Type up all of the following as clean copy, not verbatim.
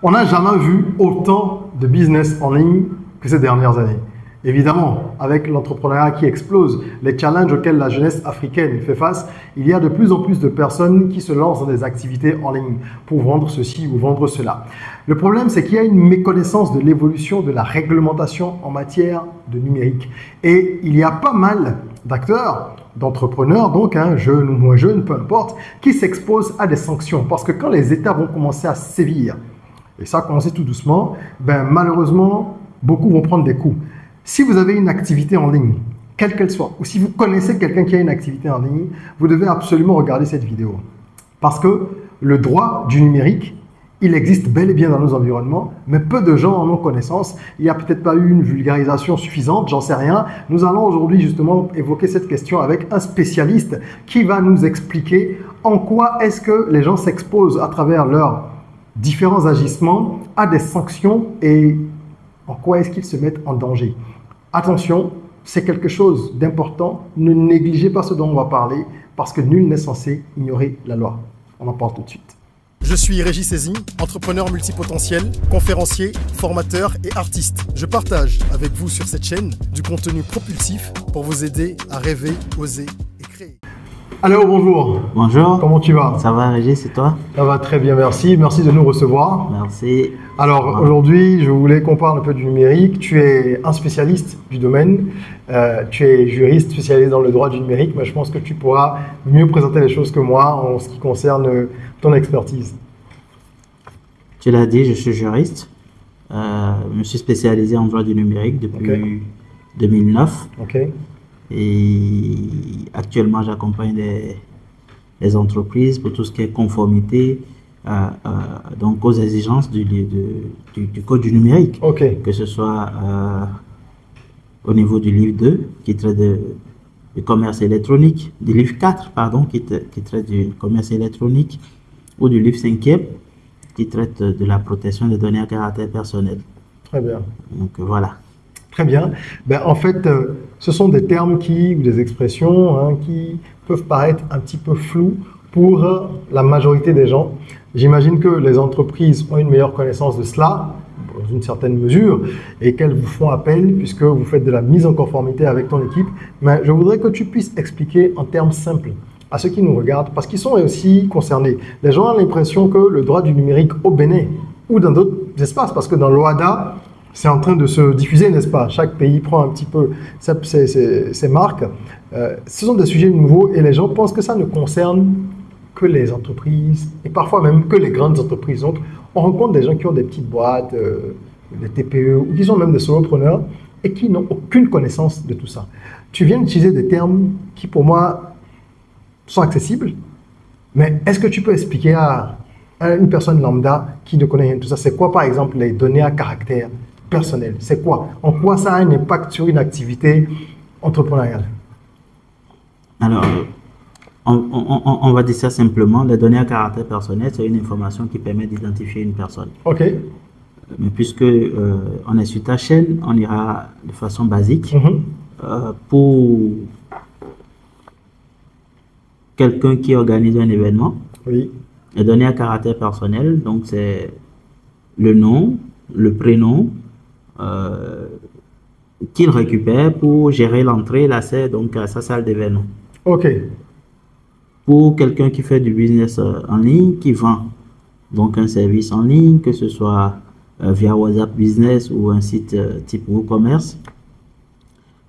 On n'a jamais vu autant de business en ligne que ces dernières années. Évidemment, avec l'entrepreneuriat qui explose, les challenges auxquels la jeunesse africaine fait face, il y a de plus en plus de personnes qui se lancent dans des activités en ligne pour vendre ceci ou vendre cela. Le problème, c'est qu'il y a une méconnaissance de l'évolution de la réglementation en matière de numérique. Et il y a pas mal d'acteurs, d'entrepreneurs, donc jeunes ou moins jeunes, peu importe, qui s'exposent à des sanctions. Parce que quand les États vont commencer à sévir, et ça a commencé tout doucement, malheureusement, beaucoup vont prendre des coups. Si vous avez une activité en ligne, quelle qu'elle soit, ou si vous connaissez quelqu'un qui a une activité en ligne, vous devez absolument regarder cette vidéo. Parce que le droit du numérique, il existe bel et bien dans nos environnements, mais peu de gens en ont connaissance. Il n'y a peut-être pas eu une vulgarisation suffisante, j'en sais rien. Nous allons aujourd'hui justement évoquer cette question avec un spécialiste qui va nous expliquer en quoi est-ce que les gens s'exposent à travers leurs différents agissements à des sanctions et en quoi est-ce qu'ils se mettent en danger. Attention, c'est quelque chose d'important. Ne négligez pas ce dont on va parler parce que nul n'est censé ignorer la loi. On en parle tout de suite. Je suis Régis Sezin, entrepreneur multipotentiel, conférencier, formateur et artiste. Je partage avec vous sur cette chaîne du contenu propulsif pour vous aider à rêver, oser et créer. Alors bonjour. Bonjour. Comment tu vas? Ça va Régis, et toi? Ça va très bien, merci. Merci de nous recevoir. Merci. Alors aujourd'hui, je voulais qu'on parle un peu du numérique. Tu es un spécialiste du domaine. Tu es juriste spécialisé dans le droit du numérique, mais je pense que tu pourras mieux présenter les choses que moi en ce qui concerne ton expertise. Tu l'as dit, je suis juriste. Je me suis spécialisé en droit du numérique depuis 2009. Ok. Et actuellement, j'accompagne les entreprises pour tout ce qui est conformité donc aux exigences du code du numérique. Ok. Que ce soit au niveau du livre 2 qui traite du commerce électronique, du livre 4 pardon, qui traite du commerce électronique, ou du livre 5e qui traite de la protection des données à caractère personnel. Très bien. Donc voilà. Très bien. En fait, ce sont des termes ou des expressions qui peuvent paraître un petit peu floues pour la majorité des gens. J'imagine que les entreprises ont une meilleure connaissance de cela, dans une certaine mesure, et qu'elles vous font appel puisque vous faites de la mise en conformité avec ton équipe. Mais je voudrais que tu puisses expliquer en termes simples à ceux qui nous regardent, parce qu'ils sont aussi concernés. Les gens ont l'impression que le droit du numérique au Bénin ou dans d'autres espaces, parce que dans l'OHADA, c'est en train de se diffuser, n'est-ce pas? Chaque pays prend un petit peu ses marques. Ce sont des sujets nouveaux et les gens pensent que ça ne concerne que les entreprises et parfois même que les grandes entreprises. Donc, on rencontre des gens qui ont des petites boîtes, des TPE ou qui sont même des solopreneurs et qui n'ont aucune connaissance de tout ça. Tu viens d'utiliser des termes qui, pour moi, sont accessibles, mais est-ce que tu peux expliquer à une personne lambda qui ne connaît rien de tout ça, c'est quoi, par exemple, les données à caractère personnel? C'est quoi? En quoi ça a un impact sur une activité entrepreneuriale? Alors, on va dire ça simplement. Les données à caractère personnel, c'est une information qui permet d'identifier une personne. Ok. Mais puisque on est sur ta chaîne, on ira de façon basique. Pour quelqu'un qui organise un événement, oui. Les données à caractère personnel, donc c'est le nom, le prénom, qu'il récupère pour gérer l'entrée et l'accès donc à sa salle d'événement. Ok. Pour quelqu'un qui fait du business en ligne, qui vend donc un service en ligne, que ce soit via WhatsApp Business ou un site type WooCommerce,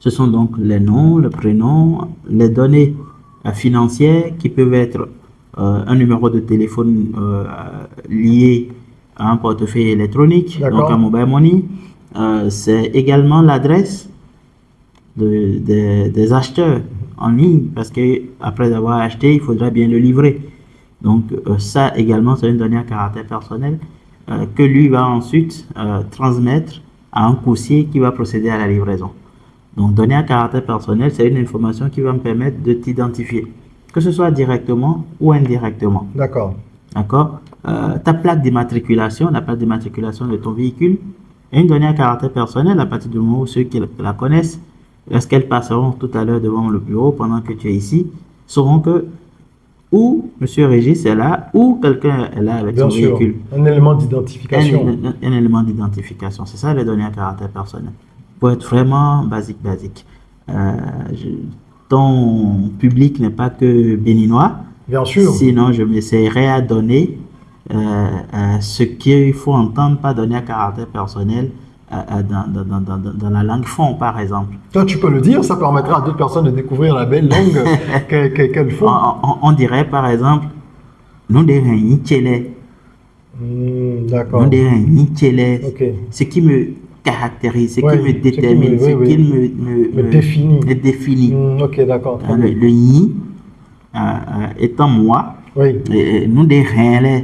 ce sont donc les noms, le prénom, les données financières qui peuvent être un numéro de téléphone lié à un portefeuille électronique, donc un mobile money. C'est également l'adresse des acheteurs en ligne, parce que après avoir acheté, il faudra bien le livrer. Donc ça également, c'est une donnée à caractère personnel que lui va ensuite transmettre à un coursier qui va procéder à la livraison. Donc données à caractère personnel, c'est une information qui va me permettre de t'identifier, que ce soit directement ou indirectement. D'accord. D'accord. Ta plaque d'immatriculation, la plaque d'immatriculation de ton véhicule, est une donnée à caractère personnel à partir du moment où ceux qui la connaissent, lorsqu'elles passeront tout à l'heure devant le bureau pendant que tu es ici, sauront que ou M. Régis est là, ou quelqu'un est là avec Bien son sûr, véhicule. un élément d'identification. Un élément d'identification. C'est ça les données à caractère personnel. Pour être vraiment basique. Ton public n'est pas que béninois. Bien sûr. Sinon, je m'essayerai à donner ce qu'il faut entendre par données à caractère personnel dans la langue fond, par exemple. Toi, tu peux le dire, ça permettra à d'autres personnes de découvrir la belle langue qu'elles font. On dirait, par exemple, nous des Tchélé. D'accord. Nous des Tchélé. Ok. Ce qui me caractérise, ce Ouais, qui me détermine, ce qui me définit. Ok, d'accord. Le Ni étant moi, Oui. et nous des reins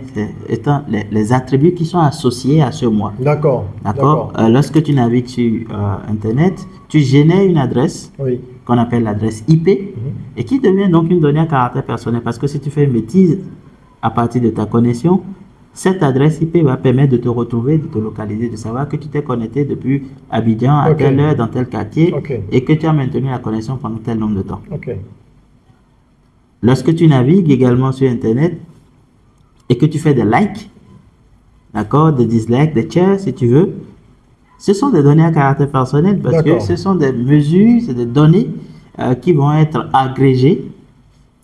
étant les attributs qui sont associés à ce moi. D'accord. D'accord. Lorsque tu navigues sur Internet, tu génères une adresse Oui. qu'on appelle l'adresse IP et qui devient donc une donnée à caractère personnel parce que si tu fais une bêtise à partir de ta connexion, cette adresse IP va permettre de te retrouver, de te localiser, de savoir que tu t'es connecté depuis Abidjan à telle heure dans tel quartier et que tu as maintenu la connexion pendant tel nombre de temps. Ok. Lorsque tu navigues également sur Internet et que tu fais des likes, d'accord, des dislikes, des shares si tu veux, ce sont des données à caractère personnel parce que ce sont des mesures, c'est des données qui vont être agrégées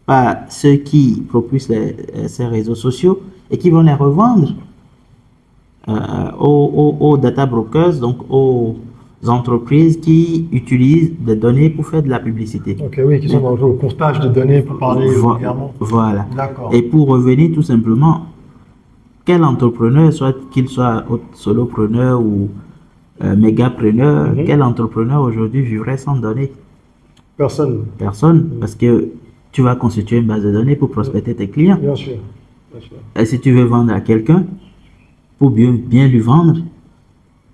par ceux qui propulsent ces réseaux sociaux et qui vont les revendre aux data brokers, donc aux entreprises qui utilisent des données pour faire de la publicité. Ok, oui, qui sont dans le comptage de données pour parler vulgairement. Voilà. D'accord. Et pour revenir tout simplement, quel entrepreneur, soit qu'il soit solopreneur ou mégapreneur, quel entrepreneur aujourd'hui vivrait sans données? Personne. Personne, parce que tu vas constituer une base de données pour prospecter tes clients. Bien sûr. Et si tu veux vendre à quelqu'un, pour bien lui vendre,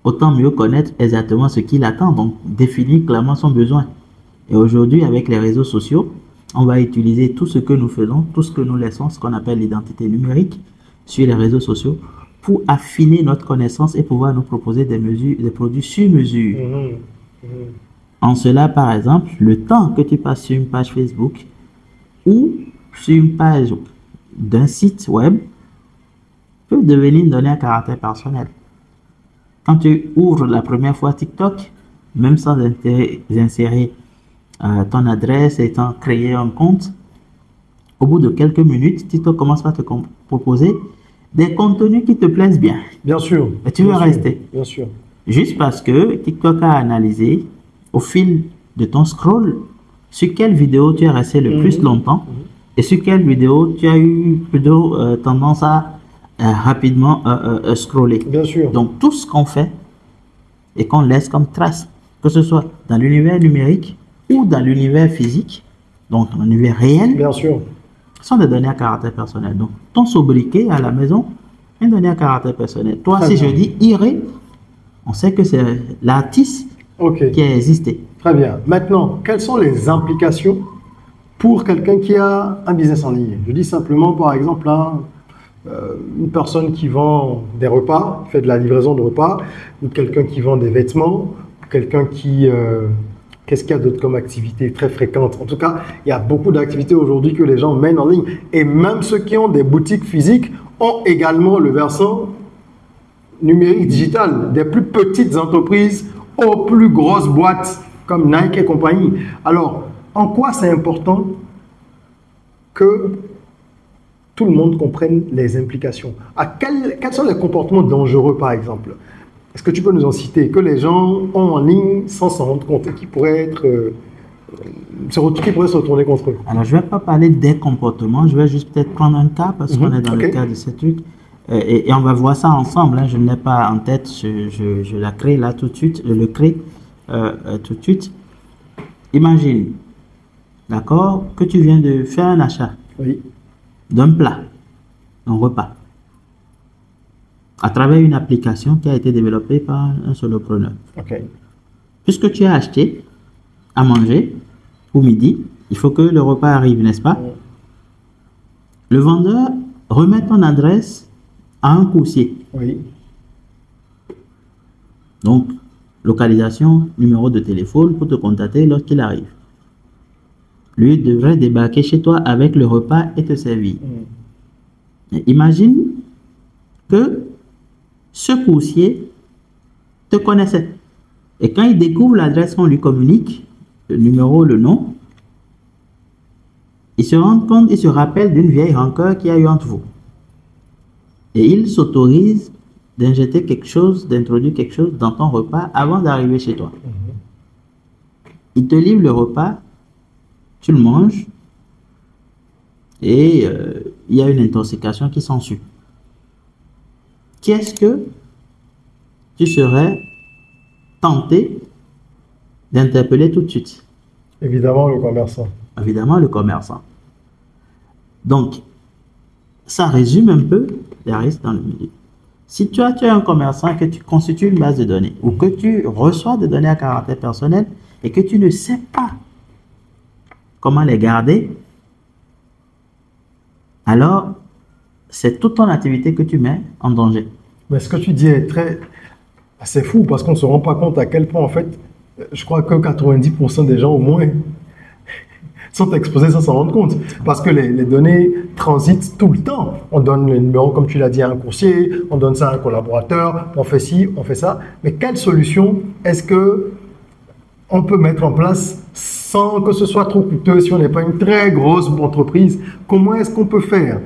autant mieux connaître exactement ce qu'il attend, donc définir clairement son besoin. Et aujourd'hui, avec les réseaux sociaux, on va utiliser tout ce que nous faisons, tout ce que nous laissons, ce qu'on appelle l'identité numérique sur les réseaux sociaux, pour affiner notre connaissance et pouvoir nous proposer des produits sur mesure. En cela, par exemple, le temps que tu passes sur une page Facebook ou sur une page d'un site web peut devenir une donnée à caractère personnel. Quand tu ouvres la première fois TikTok, même sans insérer ton adresse et sans créer un compte, au bout de quelques minutes, TikTok commence par te proposer des contenus qui te plaisent bien. Bien sûr. Et tu veux rester. Bien sûr. Juste parce que TikTok a analysé au fil de ton scroll sur quelle vidéo tu es resté le plus longtemps et sur quelle vidéo tu as eu plutôt tendance à rapidement scroller. Bien sûr. Donc tout ce qu'on fait et qu'on laisse comme trace, que ce soit dans l'univers numérique ou dans l'univers physique, donc dans l'univers réel, bien sûr, sont des données à caractère personnel. Donc ton sobriquet à la maison, une donnée à caractère personnel. Toi, Très si bien. je dis Iré, on sait que c'est l'artiste qui a existé. Très bien. Maintenant, quelles sont les implications pour quelqu'un qui a un business en ligne? Je dis simplement, par exemple, une personne qui vend des repas, fait de la livraison de repas, ou quelqu'un qui vend des vêtements, ou quelqu'un qui... Qu'est-ce qu'il y a d'autre comme activité très fréquente? En tout cas, il y a beaucoup d'activités aujourd'hui que les gens mènent en ligne. Et même ceux qui ont des boutiques physiques ont également le versant numérique digital, des plus petites entreprises aux plus grosses boîtes comme Nike et compagnie. Alors, en quoi c'est important que tout le monde comprenne les implications? Quels sont les comportements dangereux, par exemple? Est-ce que tu peux nous en citer, que les gens ont en ligne sans s'en rendre compte et qui pourraient se retourner contre eux? Alors, je ne vais pas parler des comportements, je vais juste peut-être prendre un cas parce qu'on est dans le cas de ces trucs. Et on va voir ça ensemble, hein. Je ne l'ai pas en tête, je la crée là tout de suite, je le crée tout de suite. Imagine, d'accord, que tu viens de faire un achat d'un plat, un repas, à travers une application qui a été développée par un solopreneur. Puisque tu as acheté à manger pour midi, il faut que le repas arrive, n'est-ce pas? Le vendeur remet ton adresse à un coursier. Donc, localisation, numéro de téléphone pour te contacter lorsqu'il arrive. lui devrait débarquer chez toi avec le repas et te servir. Et imagine que ce coursier te connaissait. Et quand il découvre l'adresse qu'on lui communique, le numéro, le nom, il se rend compte, il se rappelle d'une vieille rancœur qu'il y a eu entre vous. Et il s'autorise d'injecter quelque chose, d'introduire quelque chose dans ton repas avant d'arriver chez toi. Il te livre le repas, tu le manges, et il y a une intoxication qui s'ensuit. Qu'est-ce que tu serais tenté d'interpeller tout de suite? Évidemment, le commerçant. Évidemment, le commerçant. Donc, ça résume un peu les risques dans le milieu. Si tu es un commerçant, que tu constitues une base de données ou que tu reçois des données à caractère personnel et que tu ne sais pas comment les garder, alors c'est toute ton activité que tu mets en danger. Mais ce que tu dis est assez fou parce qu'on ne se rend pas compte à quel point, en fait, je crois que 90% des gens au moins sont exposés sans s'en rendre compte. Parce que les données transitent tout le temps. On donne le numéro, comme tu l'as dit, à un coursier, on donne ça à un collaborateur, on fait ci, on fait ça. Mais quelle solution est-ce que on peut mettre en place sans que ce soit trop coûteux, si on n'est pas une très grosse entreprise? Comment est-ce qu'on peut faire?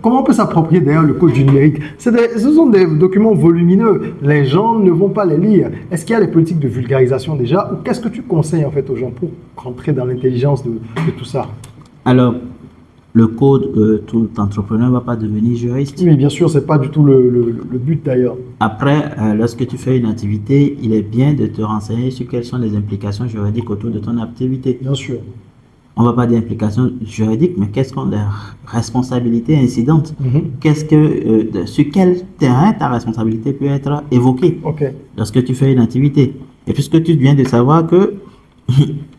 Comment on peut s'approprier d'ailleurs le code du numérique? Ce sont des documents volumineux. Les gens ne vont pas les lire. Est-ce qu'il y a des politiques de vulgarisation déjà? Ou qu'est-ce que tu conseilles en fait aux gens pour rentrer dans l'intelligence de tout ça? Alors, le code, tout entrepreneur ne va pas devenir juriste. Oui, bien sûr, ce n'est pas du tout le but d'ailleurs. Après, lorsque tu fais une activité, il est bien de te renseigner sur quelles sont les implications juridiques autour de ton activité. Bien sûr. On ne va pas dire implications juridiques, mais qu'est-ce qu'on a responsabilités incidentes? Qu'est-ce que, sur quel terrain ta responsabilité peut être évoquée lorsque tu fais une activité? Et puisque tu viens de savoir que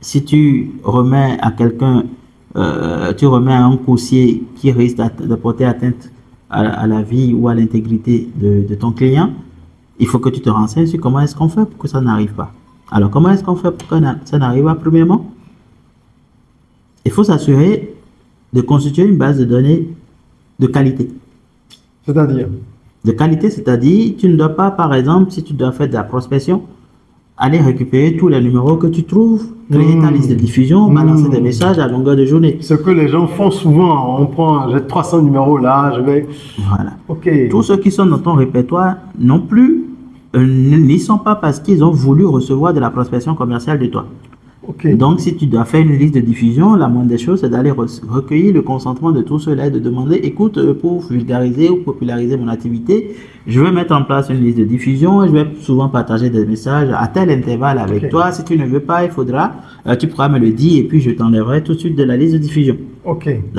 si tu remets à quelqu'un, tu remets à un coursier qui risque de porter atteinte à la vie ou à l'intégrité de ton client, il faut que tu te renseignes sur comment est-ce qu'on fait pour que ça n'arrive pas. Alors, comment est-ce qu'on fait pour que ça n'arrive pas? Premièrement, il faut s'assurer de constituer une base de données de qualité. C'est-à-dire? De qualité, c'est-à-dire, tu ne dois pas, par exemple, si tu dois faire de la prospection, aller récupérer tous les numéros que tu trouves, créer ta liste de diffusion, balancer des messages à longueur de journée. Ce que les gens font souvent, j'ai 300 numéros là, je vais... Voilà. Tous ceux qui sont dans ton répertoire non plus n'y sont pas parce qu'ils ont voulu recevoir de la prospection commerciale de toi. Donc, si tu dois faire une liste de diffusion, la moindre des choses, c'est d'aller recueillir le consentement de tous ceux-là et de demander, écoute, pour vulgariser ou populariser mon activité, je veux mettre en place une liste de diffusion et je vais souvent partager des messages à tel intervalle avec toi. Si tu ne veux pas, il faudra, tu pourras me le dire et puis je t'enlèverai tout de suite de la liste de diffusion. Au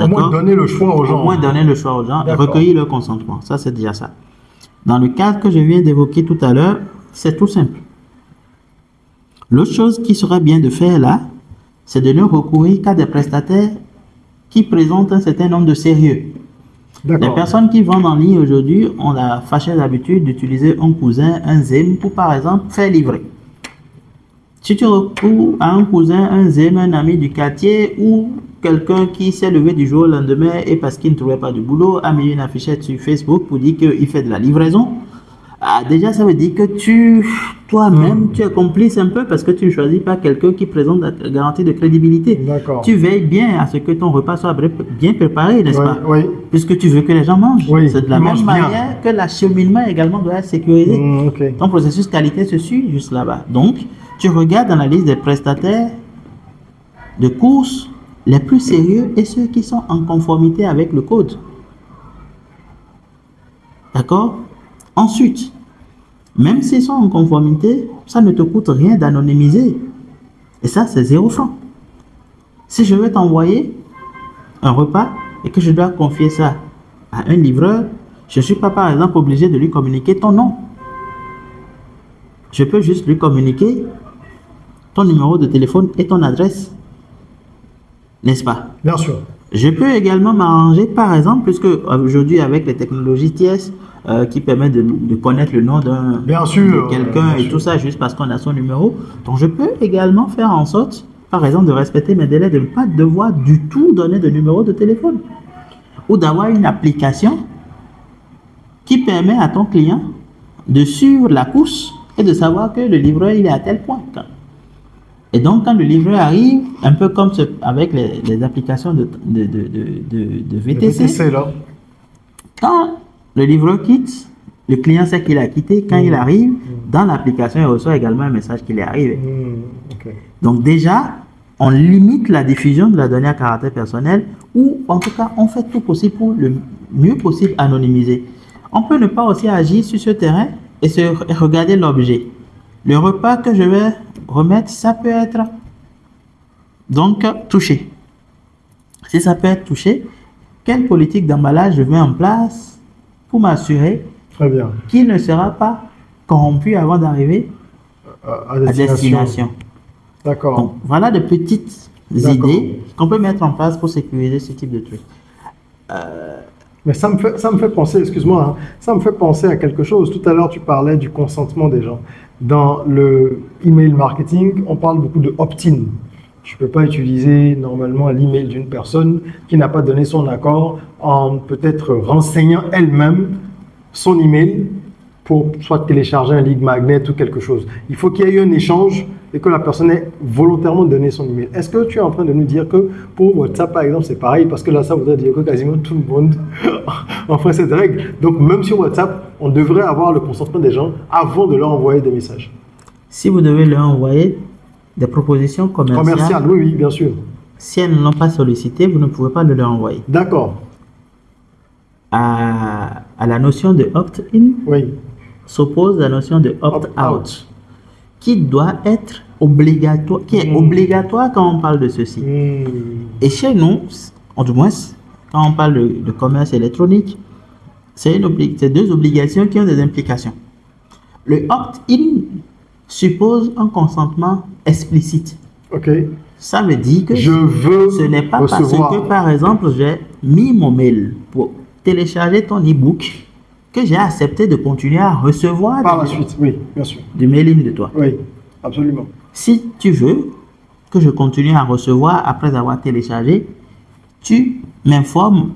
moins donner le choix aux gens. Au moins donner le choix aux gens et recueillir leur consentement. Ça, c'est déjà ça. Dans le cadre que je viens d'évoquer tout à l'heure, c'est tout simple. L'autre chose qui serait bien de faire là, c'est de ne recourir qu'à des prestataires qui présentent un certain nombre de sérieux. Les personnes qui vendent en ligne aujourd'hui ont la fâcheuse habitude d'utiliser un cousin, un zème pour par exemple faire livrer. Si tu recours à un cousin, un zème, un ami du quartier ou quelqu'un qui s'est levé du jour au lendemain et parce qu'il ne trouvait pas de boulot a mis une affichette sur Facebook pour dire qu'il fait de la livraison, déjà ça veut dire que toi-même tu es complice un peu parce que tu ne choisis pas quelqu'un qui présente la garantie de crédibilité. Tu veilles bien à ce que ton repas soit bien préparé, n'est-ce pas? Puisque tu veux que les gens mangent. C'est de la même manière que l'acheminement également doit être sécurisé. Ton processus qualité se suit juste là-bas. Donc, tu regardes dans la liste des prestataires de courses les plus sérieux et ceux qui sont en conformité avec le code. D'accord? Ensuite, même s'ils sont en conformité, ça ne te coûte rien d'anonymiser. Et ça, c'est 0 francs. Si je veux t'envoyer un repas et que je dois confier ça à un livreur, je ne suis pas, par exemple, obligé de lui communiquer ton nom. Je peux juste lui communiquer ton numéro de téléphone et ton adresse. N'est-ce pas? Bien sûr. Je peux également m'arranger, par exemple, puisque aujourd'hui, avec les technologies TIES, qui permettent de connaître le nom de quelqu'un et tout ça juste parce qu'on a son numéro. Donc, je peux également faire en sorte par exemple, de respecter mes délais, de ne pas devoir du tout donner de numéro de téléphone. Ou d'avoir une application qui permet à ton client de suivre la course et de savoir que le livreur il est à tel point. Et donc, quand le livreur arrive, un peu comme avec les applications de VTC, VTC, là. quand le livreur quitte, le client sait qu'il a quitté. Quand il arrive, dans l'application, il reçoit également un message qu'il est arrivé. Okay. Donc déjà, on limite la diffusion de la donnée à caractère personnel ou en tout cas, on fait tout possible pour le mieux possible anonymiser. On peut ne pas aussi agir sur ce terrain et regarder l'objet. Le repas que je vais remettre, ça peut être donc touché. Si ça peut être touché, quelle politique d'emballage je mets en place pour m'assurer qu'il ne sera pas corrompu avant d'arriver à destination. D'accord. Donc, voilà de petites idées qu'on peut mettre en place pour sécuriser ce type de truc. Mais ça me fait penser, excuse-moi, hein, ça me fait penser à quelque chose. Tout à l'heure, tu parlais du consentement des gens. Dans le email marketing, on parle beaucoup de opt-in. Je ne peux pas utiliser normalement l'email d'une personne qui n'a pas donné son accord en peut-être renseignant elle-même son email pour soit télécharger un lead magnet ou quelque chose. Il faut qu'il y ait eu un échange et que la personne ait volontairement donné son email. Est-ce que tu es en train de nous dire que pour WhatsApp, par exemple, c'est pareil? Parce que là, ça voudrait dire que quasiment tout le monde en ferait cette règle. Donc, même sur WhatsApp, on devrait avoir le consentement des gens avant de leur envoyer des messages. Si vous devez leur envoyer des propositions commerciales, oui, oui, bien sûr. Si elles ne l'ont pas sollicité, vous ne pouvez pas le leur envoyer. D'accord. À la notion de opt-in, oui, s'oppose la notion de opt-out, qui doit être obligatoire, qui est obligatoire quand on parle de ceci. Et chez nous, du moins, quand on parle de commerce électronique, c'est deux obligations qui ont des implications. Le opt-in suppose un consentement explicite. Ok. Ça veut dire que ce n'est pas recevoir. Parce que, par exemple, j'ai mis mon mail pour télécharger ton e-book que j'ai accepté de continuer à recevoir par la suite, oui, bien sûr, du mailing de toi. Oui, absolument. Si tu veux que je continue à recevoir après avoir téléchargé, tu m'informes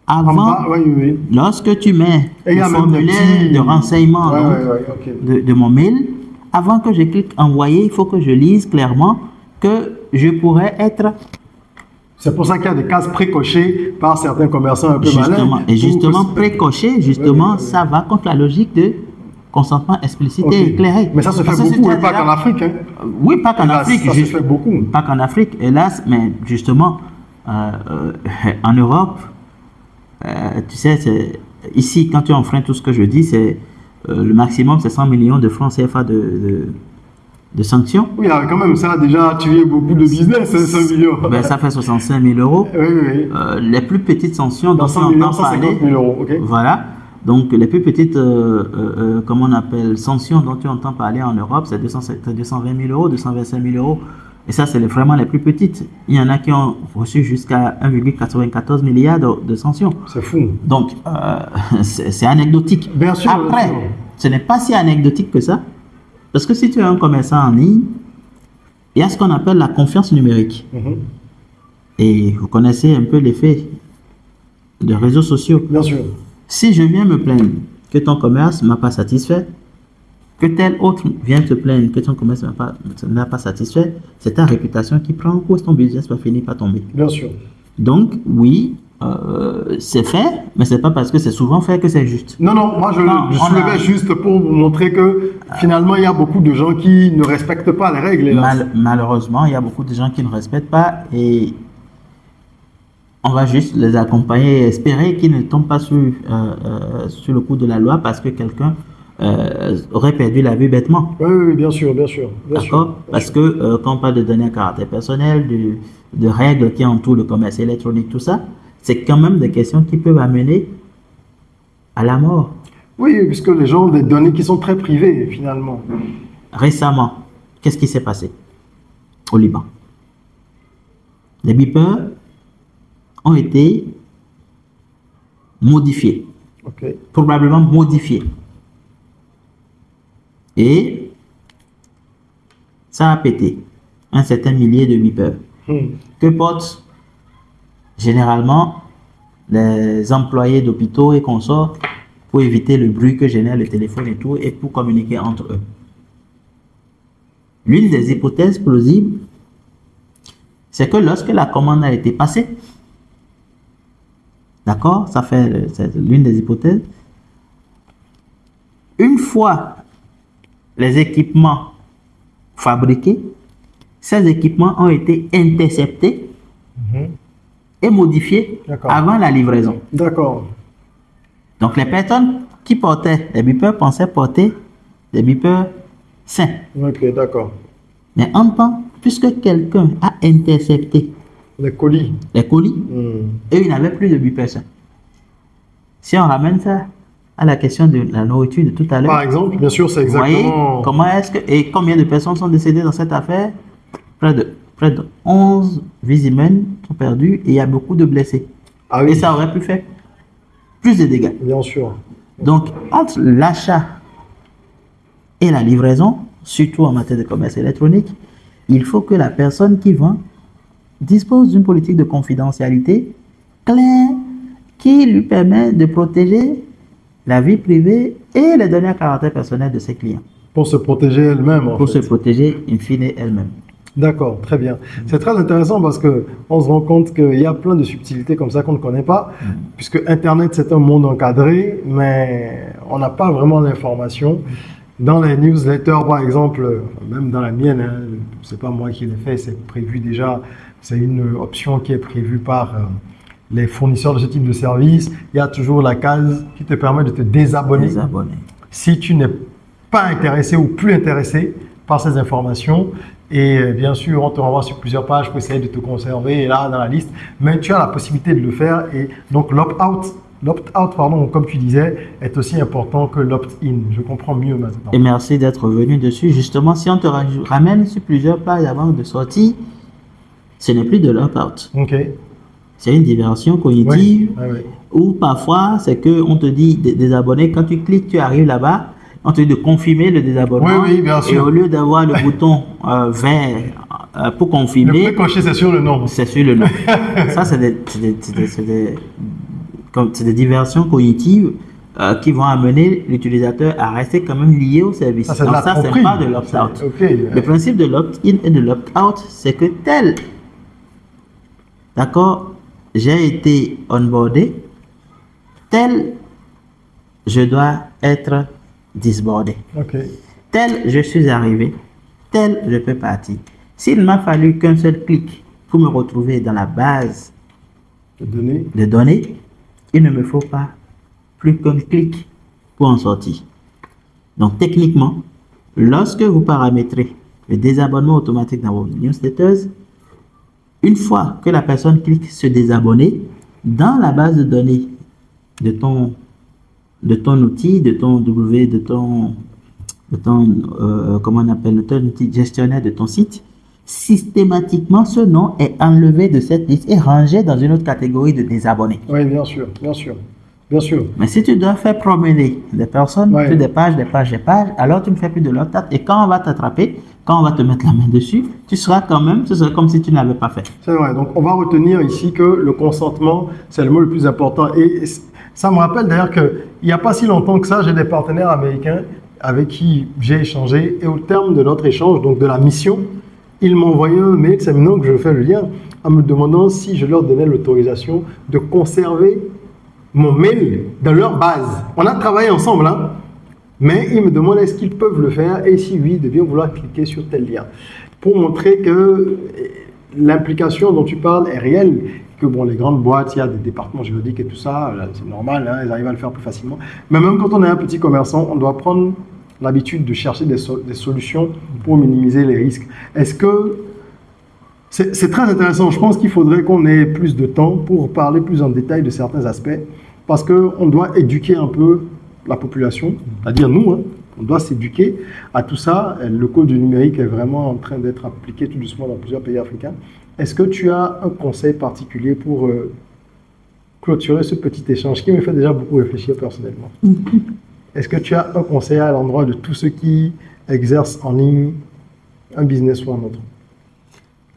avant, lorsque tu mets le formulaire de renseignement de mon mail, avant que je clique envoyer, il faut que je lise clairement que je pourrais être... C'est pour ça qu'il y a des cases précochées par certains commerçants un peu malins. Et justement, précoché, ça va contre la logique de consentement explicité et éclairé. Mais ça se fait beaucoup, pas qu'en Afrique. Hein. Oui, pas qu'en Afrique. Ça se fait beaucoup. Pas qu'en Afrique, hélas, mais justement, en Europe, tu sais, ici, quand tu enfreins tout ce que je dis, c'est le maximum, c'est 100 millions de francs CFA de sanctions. Oui, quand même, ça a déjà tué beaucoup de business, 100 millions. Ben, ça fait 65 000 euros. Oui, oui. Les plus petites sanctions dont on entend parler. 000 euros, ok. Voilà. Donc, les plus petites, comment on appelle, sanctions dont tu entends parler en Europe, c'est 220 000 euros, 225 000 euros. Et ça, c'est vraiment les plus petites. Il y en a qui ont reçu jusqu'à 1,94 milliard de sanctions. C'est fou. Donc, c'est anecdotique. Bien sûr. Après, ce n'est pas si anecdotique que ça. Parce que si tu es un commerçant en ligne, il y a ce qu'on appelle la confiance numérique. Et vous connaissez un peu l'effet des réseaux sociaux. Bien sûr. Si je viens me plaindre que ton commerce ne m'a pas satisfait, que tel autre vient te plaindre que ton commerce ne m'a pas satisfait, c'est ta réputation qui prend. Où est-ce que ton business va finir par tomber? Bien sûr. Donc, oui, c'est fait, mais c'est pas parce que c'est souvent fait que c'est juste. Non, non, moi je soulevais juste pour vous montrer que finalement il y a beaucoup de gens qui ne respectent pas les règles. Malheureusement, il y a beaucoup de gens qui ne respectent pas et on va juste les accompagner et espérer qu'ils ne tombent pas sur le coup de la loi parce que quelqu'un aurait perdu la vue bêtement. Oui, oui, bien sûr, bien sûr. D'accord. Parce que quand on parle de données à caractère personnel, de règles qui entourent le commerce électronique, tout ça, c'est quand même des questions qui peuvent amener à la mort. Oui, puisque les gens ont des données qui sont très privées, finalement. Récemment, qu'est-ce qui s'est passé au Liban? Les beepers ont été modifiés. Probablement modifiés. Et ça a pété. un certain millier de beepers. Que portent généralement les employés d'hôpitaux et consorts pour éviter le bruit que génère le téléphone et tout, et pour communiquer entre eux. L'une des hypothèses plausibles, c'est que lorsque la commande a été passée, d'accord, c'est l'une des hypothèses, une fois les équipements fabriqués, ces équipements ont été interceptés et modifiés avant la livraison. D'accord. Donc les personnes qui portaient les beepers pensaient porter des beepers sains. Ok, d'accord. Mais en temps, puisque quelqu'un a intercepté les colis, et il n'avait plus de beepers sains. Si on ramène ça à la question de la nourriture de tout à l'heure. Par exemple, bien sûr, c'est exactement... Vous voyez comment est-ce que... Et combien de personnes sont décédées dans cette affaire? Près de 11 vies humaines sont perdues et il y a beaucoup de blessés. Ah oui. Et ça aurait pu faire plus de dégâts. Bien sûr. Donc, entre l'achat et la livraison, surtout en matière de commerce électronique, il faut que la personne qui vend dispose d'une politique de confidentialité claire qui lui permet de protéger la vie privée et les données à caractère personnel de ses clients. Pour se protéger elle-même, Pour se protéger, in fine, elle-même. D'accord, très bien. C'est très intéressant parce que on se rend compte qu'il y a plein de subtilités comme ça qu'on ne connaît pas, puisque Internet, c'est un monde encadré, mais on n'a pas vraiment l'information. Dans les newsletters, par exemple, même dans la mienne, hein, c'est pas moi qui l'ai fait, c'est prévu déjà, c'est une option qui est prévue par les fournisseurs de ce type de service. Il y a toujours la case qui te permet de te désabonner. Si tu n'es pas intéressé ou plus intéressé par ces informations. Et bien sûr, on te renvoie sur plusieurs pages pour essayer de te conserver là dans la liste. Mais tu as la possibilité de le faire. Et donc, l'opt-out, pardon, comme tu disais, est aussi important que l'opt-in. Je comprends mieux maintenant. Et merci d'être venu dessus. Justement, si on te ramène sur plusieurs pages avant de sortir, ce n'est plus de l'opt-out. Ok. C'est une diversion cognitive où parfois, c'est qu'on te dit désabonner. Quand tu cliques, tu arrives là-bas. On te dit de confirmer le désabonnement. Oui, bien sûr. Et au lieu d'avoir le bouton vert pour confirmer, le précoché, c'est sur le nom. C'est sur le nom. Ça, c'est des diversions cognitives qui vont amener l'utilisateur à rester quand même lié au service. Ça, donc ça, c'est pas de l'opt-out. Le principe de l'opt-in et de l'opt-out, c'est que d'accord, j'ai été onboardé, je dois être disbordé. Je suis arrivé, je peux partir. S'il m'a fallu qu'un seul clic pour me retrouver dans la base de données, il ne me faut pas plus qu'un clic pour en sortir. Donc techniquement, lorsque vous paramétrez le désabonnement automatique dans vos newsletters, une fois que la personne clique se désabonner, dans la base de données de ton outil, comment on appelle, ton outil gestionnaire de ton site, systématiquement ce nom est enlevé de cette liste et rangé dans une autre catégorie de désabonnés. Oui, bien sûr. Mais si tu dois faire promener des personnes sur des pages, alors tu ne fais plus de l'opt-out et quand on va t'attraper, quand on va te mettre la main dessus, ce sera comme si tu ne l'avais pas fait. C'est vrai, donc on va retenir ici que le consentement, c'est le mot le plus important. Et ça me rappelle d'ailleurs qu'il n'y a pas si longtemps que ça, j'ai des partenaires américains avec qui j'ai échangé et au terme de notre échange, donc de la mission, ils m'ont envoyé un mail, c'est maintenant que je fais le lien, en me demandant si je leur donnais l'autorisation de conserver mon mail dans leur base. On a travaillé ensemble, hein, mais ils me demandent est-ce qu'ils peuvent le faire et si oui, de bien vouloir cliquer sur tel lien. Pour montrer que l'implication dont tu parles est réelle, que bon, les grandes boîtes, il y a des départements juridiques et tout ça, c'est normal, hein, ils arrivent à le faire plus facilement. Mais même quand on est un petit commerçant, on doit prendre l'habitude de chercher des solutions pour minimiser les risques. Est-ce que c'est très intéressant. Je pense qu'il faudrait qu'on ait plus de temps pour parler plus en détail de certains aspects parce qu'on doit éduquer un peu la population, c'est-à-dire nous, hein, on doit s'éduquer à tout ça. Le code du numérique est vraiment en train d'être appliqué tout doucement dans plusieurs pays africains. Est-ce que tu as un conseil particulier pour clôturer ce petit échange qui me fait déjà beaucoup réfléchir personnellement? Est-ce que tu as un conseil à l'endroit de tous ceux qui exercent en ligne un business ou un autre?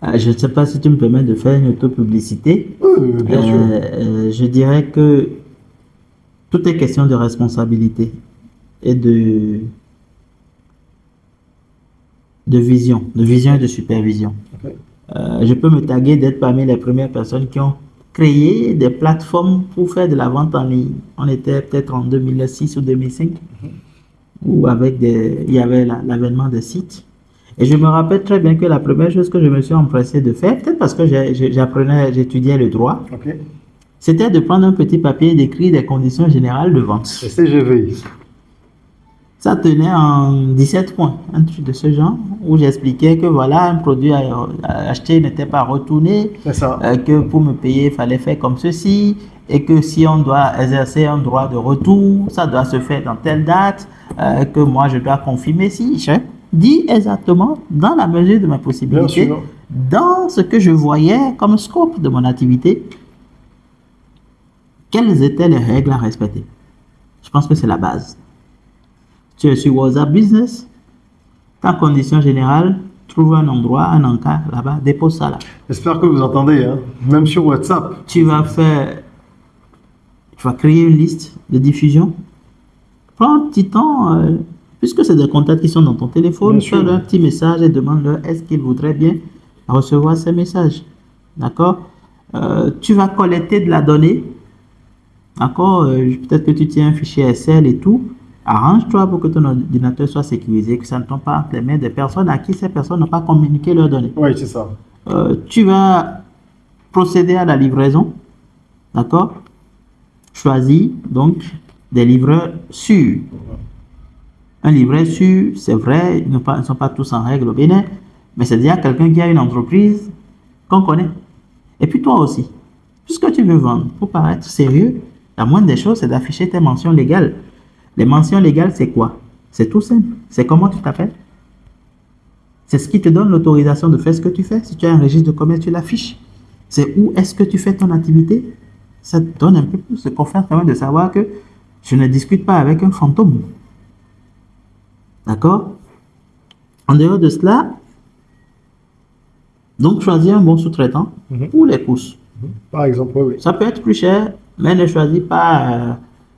Je ne sais pas si tu me permets de faire une autopublicité. Oui, bien sûr. Je dirais que tout est question de responsabilité et de vision et de supervision. Ok. Je peux me taguer d'être parmi les premières personnes qui ont créé des plateformes pour faire de la vente en ligne. On était peut-être en 2006 ou 2005, où il y avait l'avènement des sites. Et je me rappelle très bien que la première chose que je me suis empressé de faire, peut-être parce que j'étudiais le droit, Ok. c'était de prendre un petit papier et d'écrire des conditions générales de vente. Et CGV. Ça tenait en 17 points, un truc de ce genre, où j'expliquais que voilà, un produit acheté n'était pas retourné, C'est ça. que pour me payer, il fallait faire comme ceci, et que si on doit exercer un droit de retour, ça doit se faire dans telle date, que moi je dois confirmer si je dis exactement, dans la mesure de ma possibilité, Bien sûr. dans ce que je voyais comme scope de mon activité, quelles étaient les règles à respecter. Je pense que c'est la base. Tu es sur WhatsApp Business, ta condition générale, trouve un endroit, un encart là-bas, dépose ça là. J'espère que vous entendez, hein. Même sur WhatsApp. Tu vas créer une liste de diffusion. Prends un petit temps, puisque c'est des contacts qui sont dans ton téléphone, Bien sûr. fais-leur un petit message et demande-leur est-ce qu'ils voudraient bien recevoir ces messages. D'accord? Tu vas collecter de la donnée. D'accord? Peut-être que tu tiens un fichier Excel et tout. Arrange-toi pour que ton ordinateur soit sécurisé, que ça ne tombe pas entre les mains des personnes à qui ces personnes n'ont pas communiqué leurs données. Oui, c'est ça. Tu vas procéder à la livraison. D'accord? Choisis donc des livreurs sûrs. Un livreur sûr, c'est vrai, ils ne sont pas tous en règle au Bénin, mais c'est déjà quelqu'un qui a une entreprise qu'on connaît. Et puis toi aussi, puisque tu veux vendre, pour paraître sérieux, la moindre des choses, c'est d'afficher tes mentions légales. Les mentions légales, c'est quoi? C'est tout simple. C'est comment tu t'appelles. C'est ce qui te donne l'autorisation de faire ce que tu fais. Si tu as un registre de commerce, tu l'affiches. C'est où est-ce que tu fais ton activité. Ça te donne un peu plus de confiance quand même de savoir que je ne discute pas avec un fantôme. D'accord? En dehors de cela, donc choisis un bon sous-traitant pour les courses. Par exemple, oui. Ça peut être plus cher, mais ne choisis pas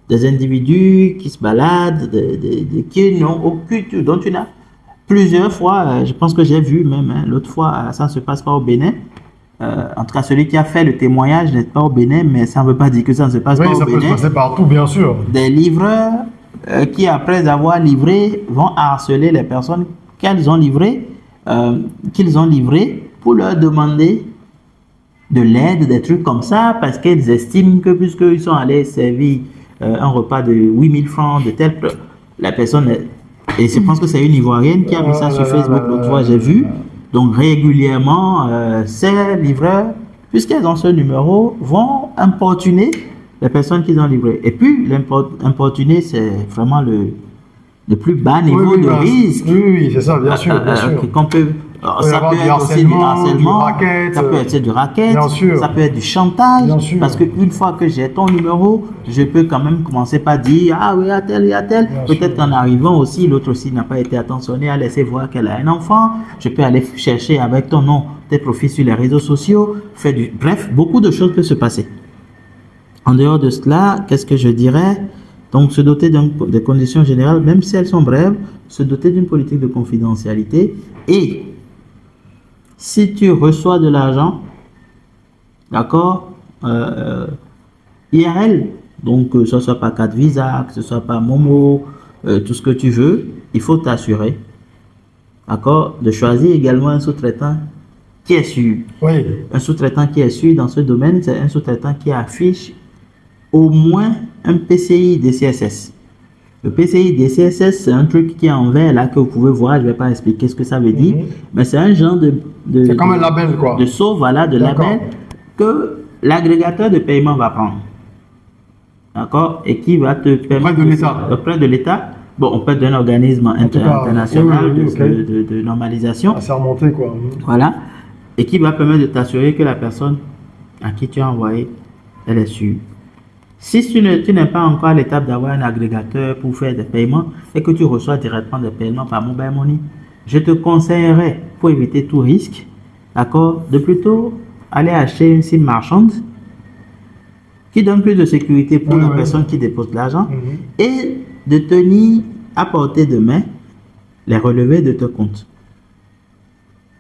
des individus qui se baladent, qui n'ont aucune, dont tu n'as plusieurs fois, je pense que j'ai vu même, l'autre fois, ça ne se passe pas au Bénin. En tout cas, celui qui a fait le témoignage n'est pas au Bénin, mais ça ne veut pas dire que ça ne se passe pas au Bénin. Oui, ça peut se passer partout, bien sûr. Des livreurs qui, après avoir livré, vont harceler les personnes qu'ils ont livrées pour leur demander de l'aide, des trucs comme ça, parce qu'ils estiment que puisqu'ils sont allés servir un repas de 8000 francs de telle... La personne... Et je pense que c'est une Ivoirienne qui a mis ça sur Facebook l'autre fois, j'ai vu. Donc régulièrement, ces livreurs, puisqu'ils ont ce numéro, vont importuner les personnes qu'ils ont livrées. Et puis, importuner, c'est vraiment le plus bas niveau de risque. Oui, c'est ça, bien sûr. Bien sûr. Qu'on peut... ça peut être aussi du harcèlement, ça peut être du racket, ça peut être du chantage, parce qu'une fois que j'ai ton numéro, je peux quand même commencer par dire ah oui, il y a tel. Peut-être qu'en arrivant aussi, l'autre aussi n'a pas été attentionné à laisser voir qu'elle a un enfant. Je peux aller chercher avec ton nom tes profils sur les réseaux sociaux, bref, beaucoup de choses peuvent se passer. En dehors de cela, qu'est-ce que je dirais? Donc, se doter de conditions générales, même si elles sont brèves, se doter d'une politique de confidentialité. Et si tu reçois de l'argent, d'accord, IRL, donc que ce soit pas carte Visa, que ce soit pas Momo, tout ce que tu veux, il faut t'assurer, d'accord, de choisir également un sous-traitant qui est sûr. Oui. Un sous-traitant qui est sûr dans ce domaine, c'est un sous-traitant qui affiche au moins un PCI DCSS. Le PCI DCSS, c'est un truc qui est en vert là que vous pouvez voir. Je ne vais pas expliquer ce que ça veut dire, mais c'est un genre c'est comme un label, quoi. De sceau, voilà, de label que l'agrégateur de paiement va prendre. D'accord? Et qui va te permettre. Auprès de l'État. Bon, on peut d'un organisme international de normalisation. C'est remonté, quoi. Voilà. Et qui va permettre de t'assurer que la personne à qui tu as envoyé, elle est sûre. Si tu n'es pas encore à l'étape d'avoir un agrégateur pour faire des paiements et que tu reçois directement des paiements par mobile money, je te conseillerais, pour éviter tout risque, d'accord, de plutôt aller acheter une SIM marchande qui donne plus de sécurité pour la personne qui dépose l'argent et de tenir à portée de main les relevés de ton compte.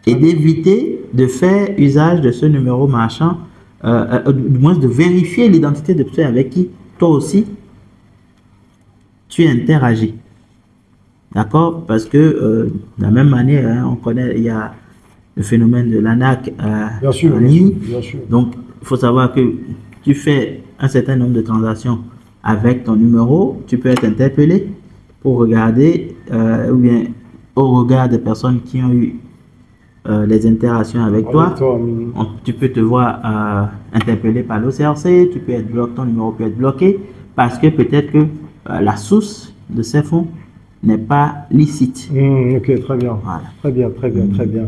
Et d'éviter de faire usage de ce numéro marchand, du moins de vérifier l'identité de personne avec qui toi aussi tu interagis. D'accord? Parce que de la même manière, hein, on connaît, il y a le phénomène de l'ANAC en ligne. Bien sûr. Donc, il faut savoir que tu fais un certain nombre de transactions avec ton numéro, tu peux être interpellé pour regarder, ou bien au regard des personnes qui ont eu les interactions avec toi. Tu peux te voir interpellé par l'OCRC, tu peux être bloqué, ton numéro peut être bloqué parce que peut-être que la source de ces fonds n'est pas licite. Ok, très bien. Voilà. Très bien, très bien, très bien.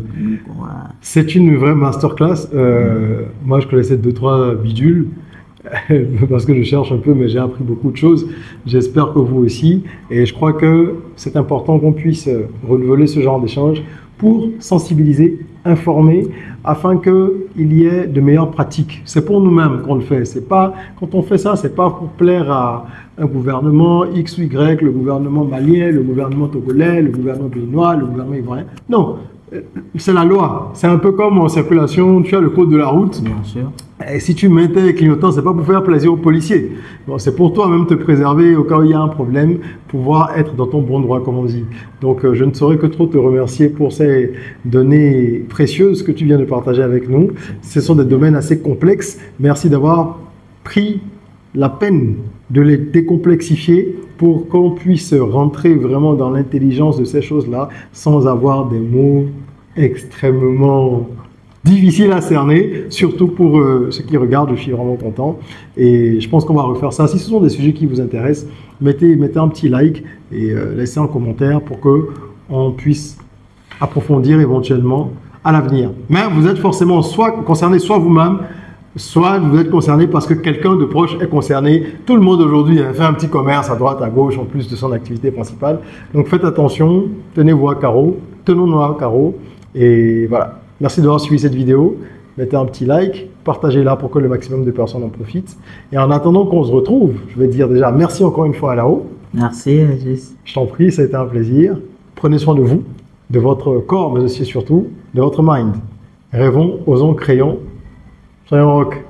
Voilà. C'est une vraie masterclass. Moi, je connaissais 2-3 bidules parce que je cherche un peu, mais j'ai appris beaucoup de choses. J'espère que vous aussi. Et je crois que c'est important qu'on puisse renouveler ce genre d'échange pour sensibiliser, informer, afin qu'il y ait de meilleures pratiques. C'est pour nous-mêmes qu'on le fait. C'est pas, quand on fait ça, c'est pas pour plaire à un gouvernement X ou Y, le gouvernement malien, le gouvernement togolais, le gouvernement béninois, le gouvernement ivoirien. Non, c'est la loi. C'est un peu comme en circulation, tu as le code de la route. Bien sûr. Et si tu mets tes clignotants, c'est pas pour faire plaisir aux policiers. Bon, c'est pour toi-même te préserver au cas où il y a un problème, pouvoir être dans ton bon droit, comme on dit. Donc, je ne saurais que trop te remercier pour ces données précieuses que tu viens de partager avec nous. Ce sont des domaines assez complexes. Merci d'avoir pris la peine de les décomplexifier pour qu'on puisse rentrer vraiment dans l'intelligence de ces choses-là sans avoir des mots extrêmement difficiles à cerner, surtout pour ceux qui regardent. Je suis vraiment content et je pense qu'on va refaire ça. Si ce sont des sujets qui vous intéressent, mettez un petit like et laissez un commentaire pour que on puisse approfondir éventuellement à l'avenir. Mais vous êtes forcément soit concerné, soit vous-même, soit vous êtes concerné parce que quelqu'un de proche est concerné. Tout le monde aujourd'hui fait un petit commerce à droite, à gauche, en plus de son activité principale. Donc faites attention, tenez-vous à carreau, tenons-nous à carreau. Et voilà. Merci d'avoir suivi cette vidéo. Mettez un petit like, partagez-la pour que le maximum de personnes en profitent. Et en attendant qu'on se retrouve, je vais dire déjà merci encore une fois à Lao. Merci, Régis. Je t'en prie, ça a été un plaisir. Prenez soin de vous, de votre corps, mais aussi surtout de votre mind. Rêvons, osons, créons. Soyons rock.